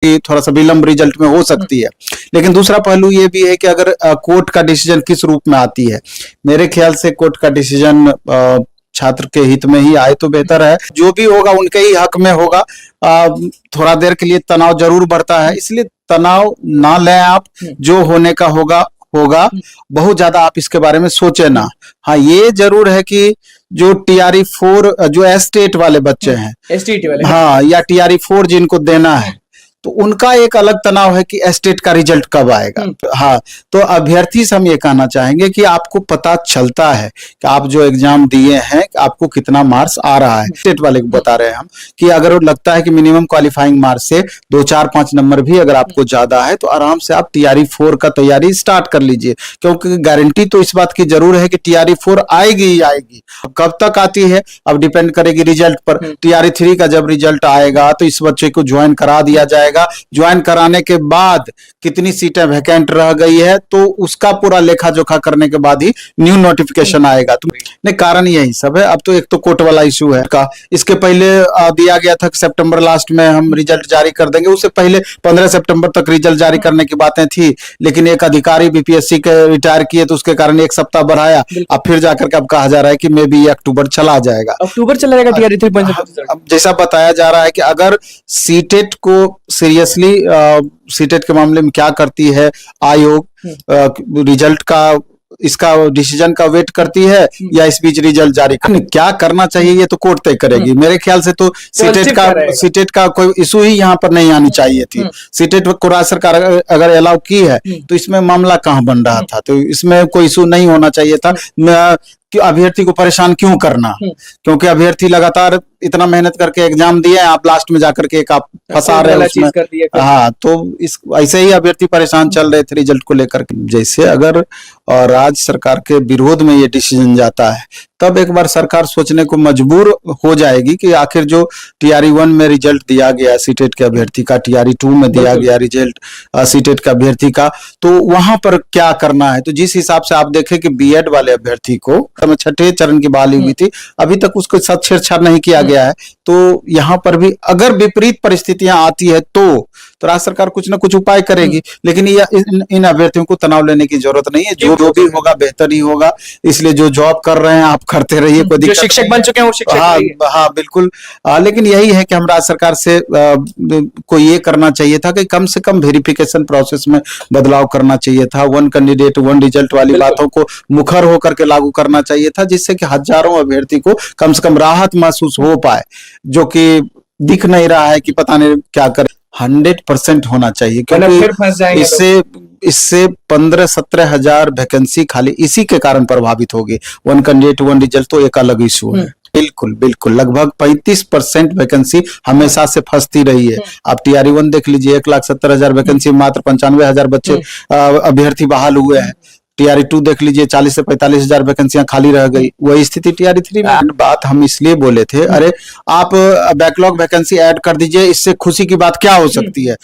कि थोड़ा सा विलंब रिजल्ट में हो सकती है। लेकिन दूसरा पहलू ये भी है कि अगर कोर्ट का डिसीजन किस रूप में आती है, मेरे ख्याल से कोर्ट का डिसीजन छात्र के हित में ही आए तो बेहतर है। जो भी होगा उनके ही हक में होगा। थोड़ा देर के लिए तनाव जरूर बढ़ता है, इसलिए तनाव ना लें आप। जो होने का होगा होगा, बहुत ज्यादा आप इसके बारे में सोचे ना। हाँ, ये जरूर है कि जो TRE 4 जो एस्टेट वाले बच्चे हैं, एसटीटी वाले, हाँ, या TRE 4 जिनको देना है, तो उनका एक अलग तनाव है कि एस्टेट का रिजल्ट कब आएगा। हाँ, तो अभ्यर्थी से हम ये कहना चाहेंगे कि आपको पता चलता है कि आप जो एग्जाम दिए हैं आपको कितना मार्क्स आ रहा है। स्टेट वाले को बता रहे हैं हम कि अगर लगता है कि मिनिमम क्वालिफाइंग मार्क्स से 2, 4, 5 नंबर भी अगर आपको ज्यादा है तो आराम से आप TRE 4 का तैयारी स्टार्ट कर लीजिए, क्योंकि गारंटी तो इस बात की जरूर है कि TRE 4 आएगी ही आएगी। कब तक आती है अब डिपेंड करेगी रिजल्ट पर। TRE 3 का जब रिजल्ट आएगा तो इस बच्चे को ज्वाइन करा दिया जाएगा। ज्वाइन कराने के बाद कितनी सीटें वैकेंट रह गई है तो उसका पूरा लेखा जोखा करने के बाद ही न्यू नोटिफिकेशन आएगा। तो नहीं, कारण यही सब है। अब तो एक तो कोर्ट वाला इशू है का, इसके पहले दिया गया था कि सितंबर लास्ट में हम रिजल्ट जारी कर देंगे, उससे पहले 15 सितंबर तक रिजल्ट जारी करने की बातें थी, लेकिन एक अधिकारी BPSC के रिटायर किए तो उसके कारण एक सप्ताह बढ़ाया। अब फिर जाकर के अब कहा जा रहा है कि मे बी अक्टूबर चला जाएगा। अक्टूबर चला जाएगा TRE 3। अब जैसा बताया जा रहा है कि अगर सीटेट को सीरियसली, सीटेट के मामले में क्या करती है आयोग, रिजल्ट का इसका डिसीजन का वेट करती है या इस बीच रिजल्ट जारी क्या करना चाहिए ये तो कोर्ट तय करेगी। मेरे ख्याल से तो सीटेट का कोई इशू ही यहाँ पर नहीं आनी चाहिए थी। सीटेट को राज्य सरकार अगर अलाउ की है तो इसमें मामला कहाँ बन रहा था, तो इसमें कोई इशू नहीं होना चाहिए था। कि अभ्यर्थी को परेशान क्यों करना, क्योंकि अभ्यर्थी लगातार इतना मेहनत करके एग्जाम दिए, आप लास्ट में जाकर के एक आप फंसा रहे उसमें। हाँ, तो इस ऐसे ही अभ्यर्थी परेशान चल रहे थे रिजल्ट को लेकर। जैसे अगर राज्य सरकार के विरोध में ये डिसीजन जाता है तब एक बार सरकार सोचने को मजबूर हो जाएगी कि आखिर जो TRE 1 में रिजल्ट दिया गया सीटेट के अभ्यर्थी का, TRE 2 में दिया गया रिजल्ट सीटेट के अभ्यर्थी का, तो वहां पर क्या करना है। तो जिस हिसाब से आप देखें कि BEd वाले अभ्यर्थी को 6ठे चरण की बहाली हुई थी, अभी तक उसको साथ छेड़छाड़ नहीं किया गया है। तो यहाँ पर भी अगर विपरीत परिस्थितियां आती है तो राज्य सरकार कुछ ना कुछ उपाय करेगी, लेकिन इन अभ्यर्थियों को तनाव लेने की जरूरत नहीं है। जो भी होगा बेहतर ही होगा, इसलिए जो जॉब कर रहे हैं आप करते रहिए, कोई दिक्कत। शिक्षक बन चुके हैं वो शिक्षक। हाँ, बिल्कुल। लेकिन यही है कि हम राज्य सरकार से को ये करना चाहिए था कि कम से कम वेरिफिकेशन प्रोसेस में बदलाव करना चाहिए था। 1 कैंडिडेट 1 रिजल्ट वाली बातों को मुखर होकर के लागू करना चाहिए था, जिससे कि हजारों अभ्यर्थी को कम से कम राहत महसूस हो पाए, जो कि दिख नहीं रहा है कि पता नहीं क्या करे। 100% होना चाहिए, क्योंकि इससे 15-17 हजार वैकेंसी खाली इसी के कारण प्रभावित होगी। 1 कैंडिडेट 1 रिजल्ट तो एक अलग इशू है। बिल्कुल बिल्कुल, लगभग 35% वैकेंसी हमेशा से फंसती रही है। आप TRE 1 देख लीजिए, 1,70,000 वैकेंसी, मात्र 95,000 बच्चे अभ्यर्थी बहाल हुए हैं। TRE 2 देख लीजिए, 40 से 45 हजार वैकेंसियां खाली रह गई। वही स्थिति TRE 3 में। बात हम इसलिए बोले थे, अरे आप बैकलॉग वैकेंसी ऐड कर दीजिए, इससे खुशी की बात क्या हो सकती है।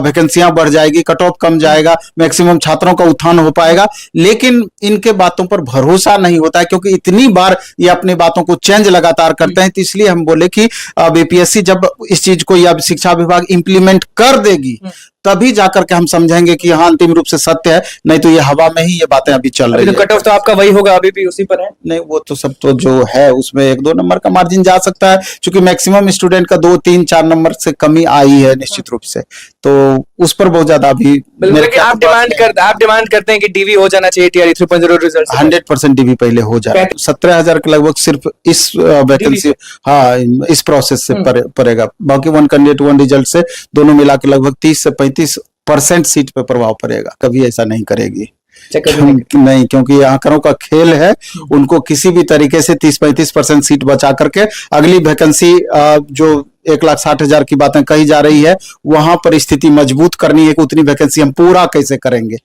वैकेंसियां बढ़ जाएगी, कट ऑफ कम जाएगा, मैक्सिमम छात्रों का उत्थान हो पाएगा। लेकिन इनके बातों पर भरोसा नहीं होता है, क्योंकि इतनी बार ये अपनी बातों को चेंज लगातार करते हैं। तो इसलिए हम बोले कि BPSC जब इस चीज को या शिक्षा विभाग इंप्लीमेंट कर देगी तभी जाकर के हम समझेंगे कि हाँ अंतिम रूप से सत्य है, नहीं तो ये हवा में ही ये बातें अभी चल रही है। कट ऑफ तो आपका वही होगा, अभी भी उसी पर है। नहीं, वो तो सब तो जो है उसमें 1-2 नंबर का मार्जिन जा सकता है, क्योंकि मैक्सिमम स्टूडेंट का 2, 3, 4 नंबर से कमी आई है निश्चित रूप से। तो उस पर बहुत ज्यादा अभी आप डिमांड करते हैं कि DV हो जाना चाहिए TRE 3.0 रिजल्ट। 100% DV पहले हो जाए। 17,000 के लगभग सिर्फ इस वैकेंसी, हाँ, इस प्रोसेस से पड़ेगा। बाकी 1 कैंडिडेट 1 रिजल्ट से दोनों मिला के लगभग 30 से 35% सीट पे प्रभाव पड़ेगा। कभी ऐसा नहीं करेगी। नहीं, क्योंकि आंकड़ों का खेल है। उनको किसी भी तरीके से 30-35% सीट बचा करके अगली वैकेंसी जो 1,60,000 की बातें कही जा रही है वहां पर स्थिति मजबूत करनी है कि उतनी वैकेंसी हम पूरा कैसे करेंगे।